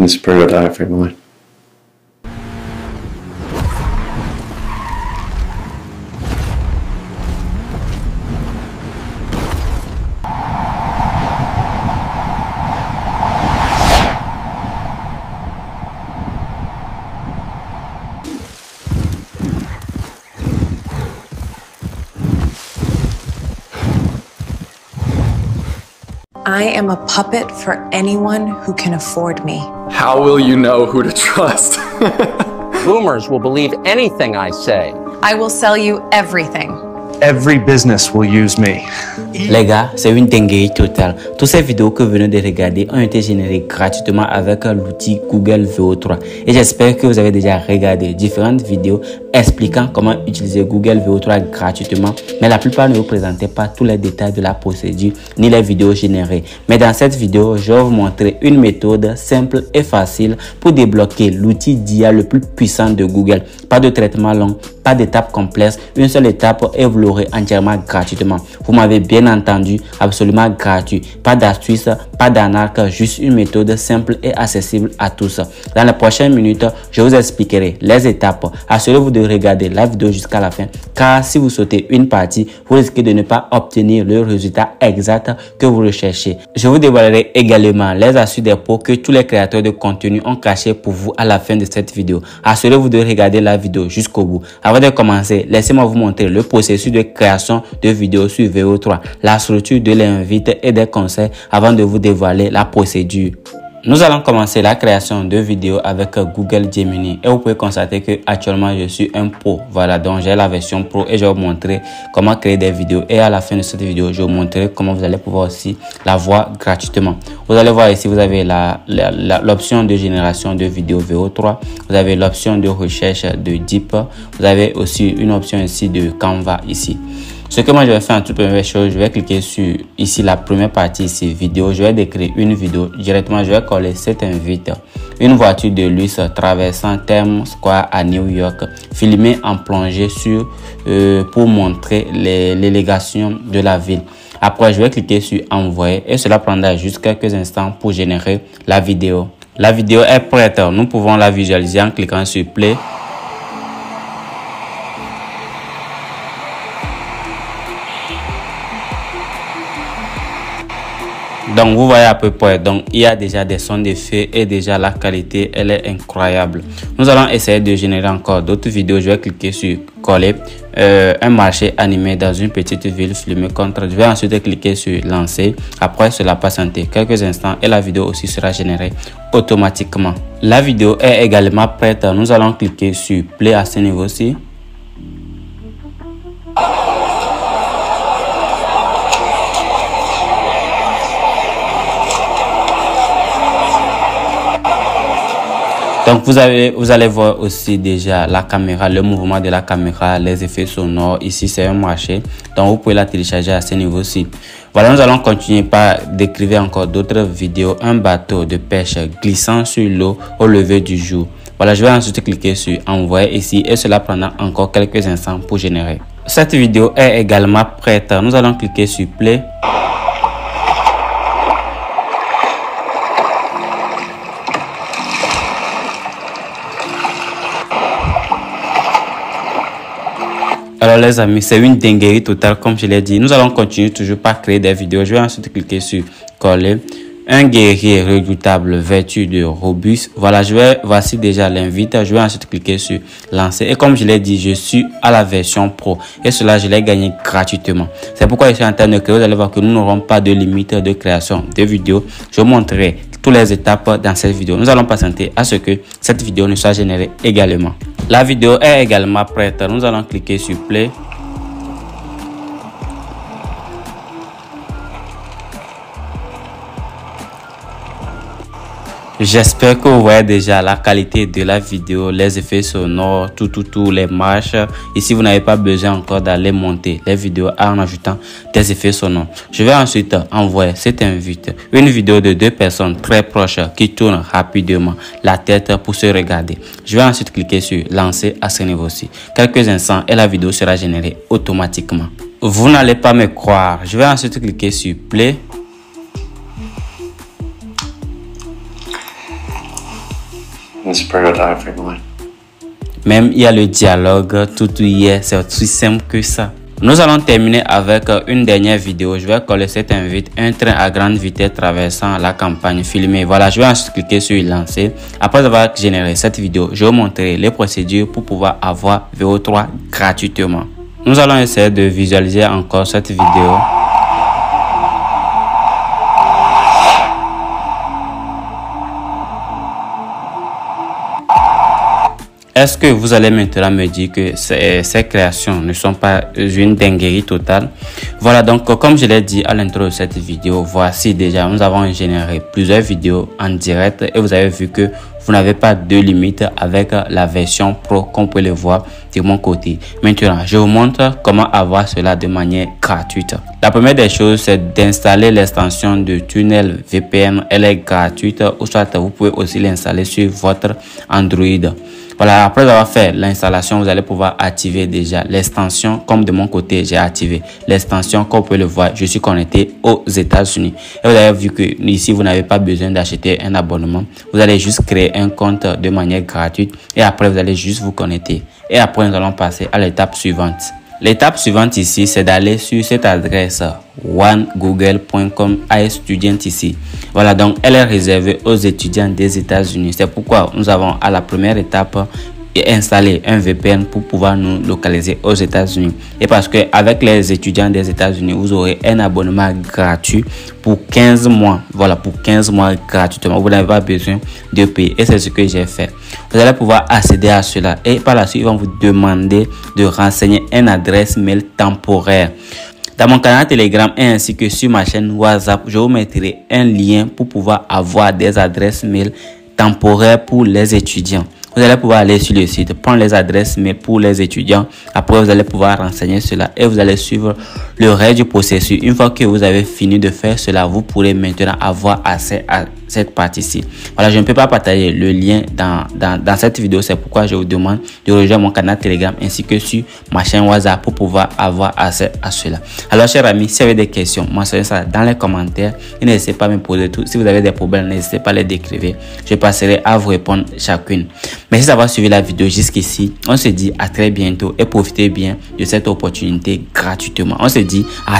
the superior diaphragm line. I am a puppet for anyone who can afford me. How will you know who to trust? Boomers will believe anything I say. I will sell you everything. Every business will use me. Les gars, c'est une dinguerie totale. Toutes ces vidéos que vous venez de regarder ont été générées gratuitement avec l'outil Google VO3. Et j'espère que vous avez déjà regardé différentes vidéos expliquant comment utiliser Google VO3 gratuitement. Mais la plupart ne vous présentaient pas tous les détails de la procédure ni les vidéos générées. Mais dans cette vidéo, je vais vous montrer une méthode simple et facile pour débloquer l'outil d'IA le plus puissant de Google. Pas de traitement long, pas d'étape complexe, une seule étape et vous l'aurez entièrement gratuitement. Vous m'avez bien entendu, absolument gratuit. Pas d'astuce, pas d'anarque, juste une méthode simple et accessible à tous. Dans les prochaines minutes, je vous expliquerai les étapes. Assurez-vous de regarder la vidéo jusqu'à la fin, car si vous sautez une partie, vous risquez de ne pas obtenir le résultat exact que vous recherchez. Je vous dévoilerai également les astuces des pros que tous les créateurs de contenu ont cachés pour vous à la fin de cette vidéo. Assurez-vous de regarder la vidéo jusqu'au bout. Avant de commencer, laissez-moi vous montrer le processus de création de vidéos sur VO3, la structure de l'invite et des conseils avant de vous dévoiler la procédure. Nous allons commencer la création de vidéos avec Google Gemini et vous pouvez constater que actuellement je suis un pro. Voilà, donc j'ai la version pro et je vais vous montrer comment créer des vidéos, et à la fin de cette vidéo je vais vous montrer comment vous allez pouvoir aussi la voir gratuitement. Vous allez voir ici, vous avez l'option de génération de vidéos VO3, vous avez l'option de recherche de Deep, vous avez aussi une option ici de Canva ici. Ce que moi je vais faire en toute première chose, je vais cliquer sur ici la première partie ici vidéo. Je vais décrire une vidéo directement. Je vais coller cette invite: une voiture de luxe traversant Times Square à New York, filmée en plongée pour montrer l'élégation de la ville. Après, je vais cliquer sur envoyer et cela prendra juste quelques instants pour générer la vidéo. La vidéo est prête. Nous pouvons la visualiser en cliquant sur play. Donc vous voyez à peu près, donc il y a déjà des sons d'effet et déjà la qualité elle est incroyable. Nous allons essayer de générer encore d'autres vidéos. Je vais cliquer sur coller un marché animé dans une petite ville filmée contre. Je vais ensuite cliquer sur lancer. Après cela patienter quelques instants et la vidéo aussi sera générée automatiquement. La vidéo est également prête. Nous allons cliquer sur play à ce niveau-ci. Donc vous allez voir aussi déjà la caméra, le mouvement de la caméra, les effets sonores. Ici c'est un marché, donc vous pouvez la télécharger à ce niveau-ci. Voilà, nous allons continuer par décrire encore d'autres vidéos. Un bateau de pêche glissant sur l'eau au lever du jour. Voilà, je vais ensuite cliquer sur envoyer ici et cela prendra encore quelques instants pour générer. Cette vidéo est également prête. Nous allons cliquer sur play. Alors les amis, c'est une dinguerie totale comme je l'ai dit. Nous allons continuer toujours par créer des vidéos. Je vais ensuite cliquer sur coller. Un guerrier redoutable, vertu de robuste. Voilà, voici déjà l'invite. Je vais ensuite cliquer sur lancer. Et comme je l'ai dit, je suis à la version pro. Et cela, je l'ai gagné gratuitement. C'est pourquoi je suis en train de créer. Vous allez voir que nous n'aurons pas de limite de création de vidéos. Je vous montrerai toutes les étapes dans cette vidéo. Nous allons patienter à ce que cette vidéo ne soit générée également. La vidéo est également prête. Nous allons cliquer sur play. J'espère que vous voyez déjà la qualité de la vidéo, les effets sonores, tout, les marches. Ici, vous n'avez pas besoin encore d'aller monter les vidéos en ajoutant des effets sonores. Je vais ensuite envoyer cette invite, une vidéo de deux personnes très proches qui tournent rapidement la tête pour se regarder. Je vais ensuite cliquer sur lancer à ce niveau-ci. Quelques instants et la vidéo sera générée automatiquement. Vous n'allez pas me croire. Je vais ensuite cliquer sur play. It's prototyping. Même il y a le dialogue, tout y est, c'est aussi simple que ça. Nous allons terminer avec une dernière vidéo. Je vais coller cette invite, un train à grande vitesse traversant la campagne filmée. Voilà, je vais ensuite cliquer sur lancer. Après avoir généré cette vidéo, je vais vous montrer les procédures pour pouvoir avoir VO3 gratuitement. Nous allons essayer de visualiser encore cette vidéo. Est-ce que vous allez maintenant me dire que ces créations ne sont pas une dinguerie totale? Voilà, donc comme je l'ai dit à l'intro de cette vidéo, voici déjà, nous avons généré plusieurs vidéos en direct et vous avez vu que vous n'avez pas de limite avec la version Pro, comme vous pouvez le voir de mon côté. Maintenant, je vous montre comment avoir cela de manière gratuite. La première des choses, c'est d'installer l'extension de tunnel VPN. Elle est gratuite, ou soit vous pouvez aussi l'installer sur votre Android. Voilà, après avoir fait l'installation, vous allez pouvoir activer déjà l'extension. Comme de mon côté, j'ai activé l'extension. Comme vous pouvez le voir, je suis connecté aux États-Unis. Et vous avez vu que ici, vous n'avez pas besoin d'acheter un abonnement. Vous allez juste créer un compte de manière gratuite et après, vous allez juste vous connecter. Et après, nous allons passer à l'étape suivante. L'étape suivante ici, c'est d'aller sur cette adresse onegoogle.com /student ici. Voilà, donc elle est réservée aux étudiants des États-Unis. C'est pourquoi nous avons à la première étape installer un VPN pour pouvoir nous localiser aux États-Unis. Et parce que avec les étudiants des États-Unis, vous aurez un abonnement gratuit pour 15 mois. Voilà, pour 15 mois gratuitement. Vous n'avez pas besoin de payer. Et c'est ce que j'ai fait. Vous allez pouvoir accéder à cela. Et par la suite, ils vont vous demander de renseigner une adresse mail temporaire. Dans mon canal Telegram et ainsi que sur ma chaîne WhatsApp, je vous mettrai un lien pour pouvoir avoir des adresses mail temporaires pour les étudiants. Vous allez pouvoir aller sur le site, prendre les adresses mail pour les étudiants. Après, vous allez pouvoir renseigner cela et vous allez suivre le reste du processus. Une fois que vous avez fini de faire cela, vous pourrez maintenant avoir accès à cette partie-ci. Voilà, je ne peux pas partager le lien dans cette vidéo. C'est pourquoi je vous demande de rejoindre mon canal Telegram ainsi que sur ma chaîne WhatsApp pour pouvoir avoir accès à cela. Alors, chers amis, si vous avez des questions, mentionnez ça dans les commentaires. Et n'hésitez pas à me poser tout. Si vous avez des problèmes, n'hésitez pas à les décrire. Je passerai à vous répondre chacune. Merci d'avoir suivi la vidéo jusqu'ici. On se dit à très bientôt et profitez bien de cette opportunité gratuitement. On se dit à